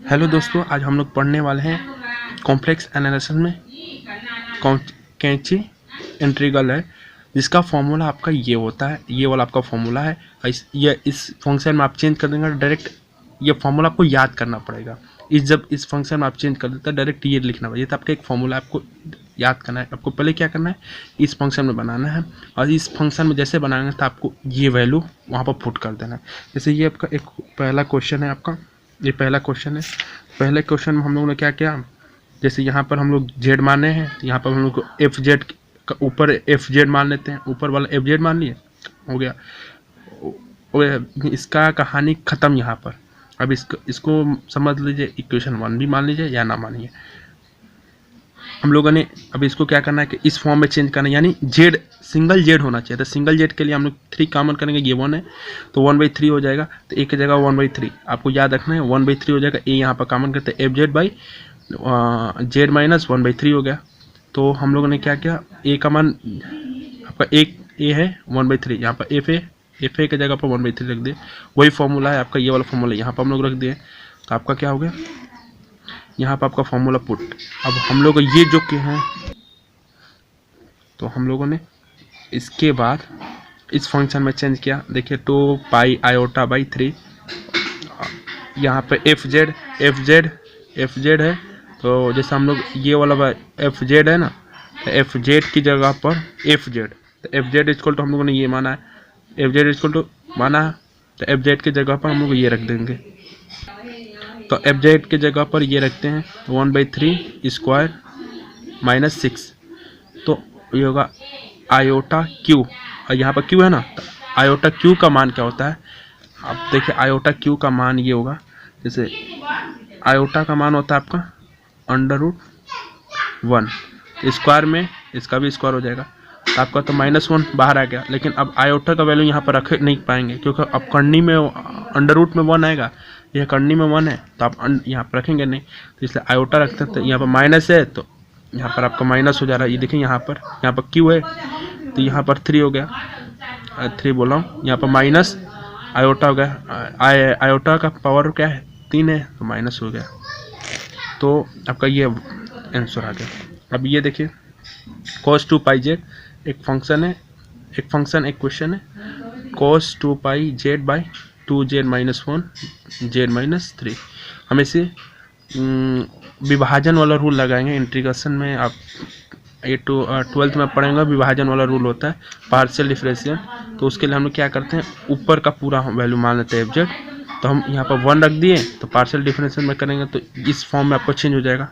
Hello दोस्तों, आज हम लोग पढ़ने वाले हैं कॉम्प्लेक्स एनालिसिस में कैंची इंटीग्रल है, जिसका फॉर्मूला आपका ये होता है। ये वाला आपका फॉर्मूला है। इस फंक्शन में आप चेंज कर देंगे डायरेक्ट, ये फॉर्मूला आपको याद करना पड़ेगा। जब इस फंक्शन में आप चेंज कर देते हैं डायरेक्ट ये लिखना पड़ेगा। तो आपका एक फॉर्मूला आपको याद करना है। आपको पहले क्या करना है, इस फंक्शन में बनाना है, और इस फंक्शन में जैसे बनाएंगे तो आपको ये वैल्यू वहाँ पर पुट कर देना है। जैसे ये आपका एक पहला क्वेश्चन है, आपका ये पहला क्वेश्चन है। पहले क्वेश्चन में हम लोगों ने क्या किया, जैसे यहाँ पर हम लोग जेड माने हैं, तो यहाँ पर हम लोग को एफ जेड का ऊपर एफ जेड मान लेते हैं। ऊपर वाला एफ जेड मान लिए, हो गया। इसका कहानी ख़त्म यहाँ पर। अब इसको समझ लीजिए, इक्वेशन 1 भी मान लीजिए या ना मानिए। हम लोगों ने अब इसको क्या करना है कि इस फॉर्म में चेंज करना है, यानी जेड सिंगल जेड होना चाहिए। तो सिंगल जेड के लिए हम लोग 3 कॉमन करेंगे, ये 1 है तो 1/3 हो जाएगा। तो एक की जगह 1/3 आपको याद रखना है, 1/3 हो जाएगा। ए यहाँ पर कॉमन करते हैं, F Z by Z minus 1/3 हो गया। तो हम लोगों ने क्या किया, ए का मान आपका एक ए है 1/3, यहाँ पर एफ ए की जगह पर 1/3 रख दिए। वही फॉर्मूला है आपका, ये वाला फॉर्मूला यहाँ पर हम लोग रख दिए। तो आपका क्या हो गया, यहाँ पर आपका फॉर्मूला पुट। अब हम लोग ये जो के हैं, तो हम लोगों ने इसके बाद इस फंक्शन में चेंज किया। देखिए 2 पाई आयोटा बाई 3, यहाँ पे एफ जेड है। तो जैसे हम लोग ये वाला एफ जेड है ना, तो एफ जेड की जगह पर एफ जेड, तो एफ जेड इक्वल टू हम लोगों ने ये माना है, एफ जेड इक्वल टू माना है। तो एफ जेड की जगह पर हम लोग ये रख देंगे। तो एफ जेड की जगह पर ये रखते हैं 1/3 स्क्वायर माइनस 6। तो ये होगा आयोटा क्यू, और यहाँ पर क्यू है ना, तो आयोटा क्यू का मान क्या होता है। आप देखिए आयोटा क्यू का मान ये होगा, जैसे आयोटा का मान होता है आपका √1, स्क्वायर में इसका भी स्क्वायर हो जाएगा। तो आपका तो -1 बाहर आ गया। लेकिन अब आयोटा का वैल्यू यहाँ पर रख नहीं पाएंगे, क्योंकि अब करनी में अंडर रूट में 1 आएगा, यह करनी में 1 है, तो आप यहाँ पर रखेंगे नहीं, तो इसलिए आयोटा रखते हैं। तो यहाँ पर माइनस है, तो यहाँ पर आपका माइनस हो जा रहा है। ये देखिए यहाँ पर क्यू है, तो यहाँ पर 3 हो गया, 3 बोल रहा हूँ, यहाँ पर माइनस आयोटा हो गया। आयोटा का पावर क्या है, 3 है, तो माइनस हो गया। तो आपका ये आंसर आ गया। अब ये देखिए cos 2 पाई जेड एक फंक्शन है, एक क्वेश्चन है। cos 2 pi Z by 2z minus 1 Z minus 3। हम इसे विभाजन वाला रूल लगाएंगे इंटीग्रेशन में। आप 12th में पढ़ेंगे, विभाजन वाला रूल होता है पार्शियल डिफरेंशियल। तो उसके लिए हम लोग क्या करते हैं, ऊपर का पूरा वैल्यू मान लेते हैं एफ जेड। तो हम यहाँ पर 1 रख दिए, तो पार्शियल डिफरेंशियल में करेंगे तो इस फॉर्म में आपको चेंज हो जाएगा।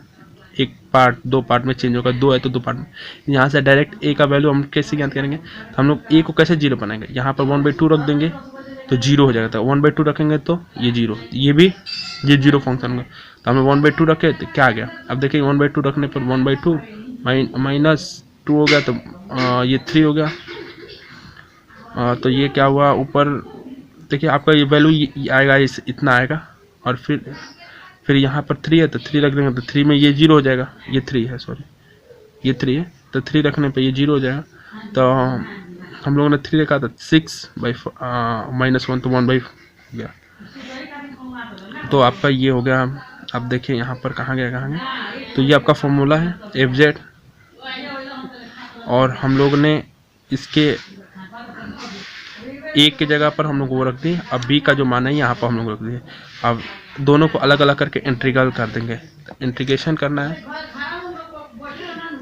एक पार्ट 2 पार्ट में चेंज होगा, 2 है तो 2 पार्ट में। यहाँ से डायरेक्ट ए का वैल्यू हम कैसे ज्ञात करेंगे, तो हम लोग ए को कैसे 0 बनाएंगे, यहाँ पर 1/2 रख देंगे तो 0 हो जाएगा। तो 1/2 रखेंगे तो ये 0, ये भी ये 0 फंक्शन होगा। तो हमें 1/2 रखे तो क्या आ गया, अब देखिए 1/2 रखने पर 1/2 -2 हो गया, तो ये 3 हो गया। तो ये क्या हुआ, ऊपर देखिए आपका ये वैल्यू आएगा, इतना आएगा। और फिर यहाँ पर 3 है, तो 3 रख देंगे, तो 3 में ये 0 हो जाएगा। ये 3 है, सॉरी ये 3 है, तो 3 रखने पे ये 0 हो जाएगा। तो हम लोगों ने 3 रखा था, 6/-1 तो 1/4 हो गया। तो आपका ये हो गया। अब देखिए यहाँ पर कहाँ गया, तो ये आपका फॉर्मूला है एफ जेड, और हम लोग ने इसके ए की जगह पर हम लोग वो रख दिए। अब बी का जो मान है यहाँ पर हम लोग रख दिए। अब दोनों को अलग अलग करके इंटीग्रल कर देंगे, इंटीग्रेशन करना है।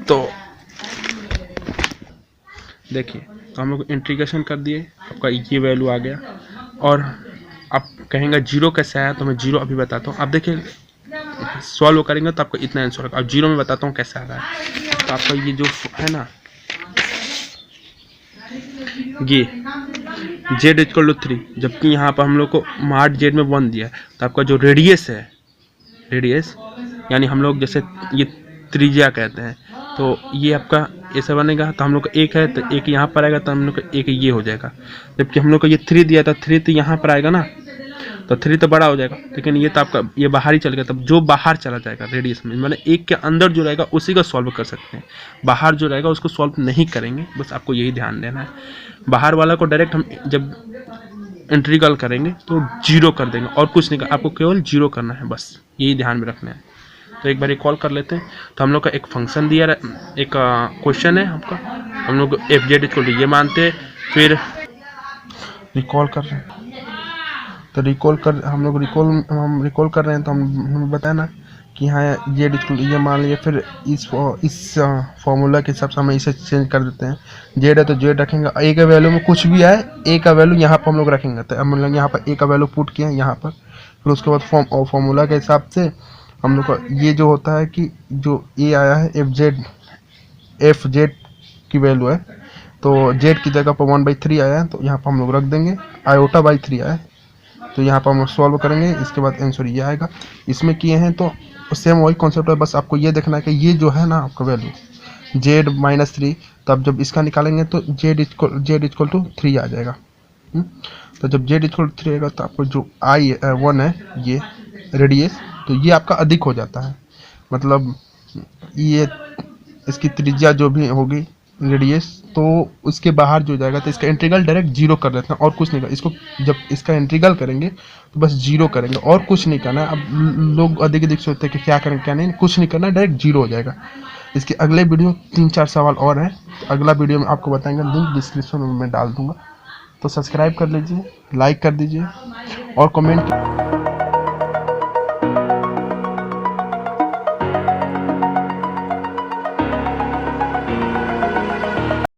तो देखिए, तो हम लोग इंटीग्रेशन कर दिए, आपका ये वैल्यू आ गया। और आप कहेंगे 0 कैसे आया, तो मैं 0 अभी बताता हूँ। आप देखिए सॉल्व करेंगे तो आपको इतना आंसर होगा। अब 0 में बताता हूँ कैसे आ रहा है। तो आपका ये जो है ना, ये जेड इक्वल टू 3, जबकि यहाँ पर हम लोग को मार्ट जेड में 1 दिया है। तो आपका जो रेडियस है, रेडियस यानी हम लोग जैसे ये त्रिज्या कहते हैं, तो ये आपका ऐसा बनेगा। तो हम लोग का 1 है, तो 1 यहाँ पर आएगा, तो हम लोग का 1 ये हो जाएगा। जबकि हम लोग को ये 3 दिया था, 3 तो यहाँ पर आएगा ना, तो 3 तो बड़ा हो जाएगा। लेकिन ये तो आपका ये बाहर ही चल गया। तब जो बाहर चला जाएगा रेडियस में, मतलब 1 के अंदर जो रहेगा उसी का सॉल्व कर सकते हैं। बाहर जो रहेगा उसको सॉल्व नहीं करेंगे, बस आपको यही ध्यान देना है। बाहर वाला को डायरेक्ट हम जब इंटीग्रल करेंगे तो 0 कर देंगे और कुछ नहीं कर, आपको केवल 0 करना है, बस यही ध्यान में रखना है। तो एक बार कॉल कर लेते हैं। तो हम लोग का एक फंक्शन दिया, एक क्वेश्चन है आपका, हम लोग एफ जेड इक्वल टू ये मानते हैं, फिर रिकॉल कर रहे हैं। तो हम रिकॉल कर रहे हैं, तो हम बताया ना कि हाँ जेड इक्वल ये मान लिया, फिर इस फॉर्मूला के हिसाब से हम इसे चेंज कर देते हैं। जेड है तो जेड रखेंगे, ए का वैल्यू में कुछ भी आए, ए का वैल्यू यहाँ पर हम लोग रखेंगे। तो हम लोग यहाँ पर ए का वैल्यू पुट किए हैं यहाँ पर, फिर उसके बाद फॉर्मूला के हिसाब से हम लोग का ये जो होता है कि जो ए आया है एफ जेड की वैल्यू है, तो जेड की जगह पर 1/3 आया है, तो यहाँ पर हम लोग रख देंगे। आयोटा बाई 3 आया है, तो यहाँ पर हम लोग सॉल्व करेंगे, इसके बाद आंसर ये आएगा। इसमें किए हैं तो सेम वही कॉन्सेप्ट है, बस आपको ये देखना है कि ये जो है ना आपका वैल्यू जेड -3, तब जब इसका निकालेंगे तो जेड इक्वल टू 3 आ जाएगा। तो जब जेड इक्वल टू 3 आएगा तो आपको जो I1 है ये रेडियस, तो ये आपका अधिक हो जाता है, मतलब ये इसकी त्रिज्या जो भी होगी रेडियस, तो उसके बाहर जो जाएगा, तो इसका इंटीग्रल डायरेक्ट 0 कर देते हैं और कुछ नहीं कर, इसको जब इसका इंटीग्रल करेंगे तो बस 0 करेंगे और कुछ नहीं करना है। अब लोग अधिक सोचते हैं कि क्या करें क्या नहीं, कुछ नहीं करना है, डायरेक्ट 0 हो जाएगा। इसके अगले वीडियो 3-4 सवाल और हैं, तो अगला वीडियो में आपको बताएंगे, लिंक डिस्क्रिप्शन में मैं डाल दूंगा। तो सब्सक्राइब कर लीजिए, लाइक कर दीजिए और कमेंट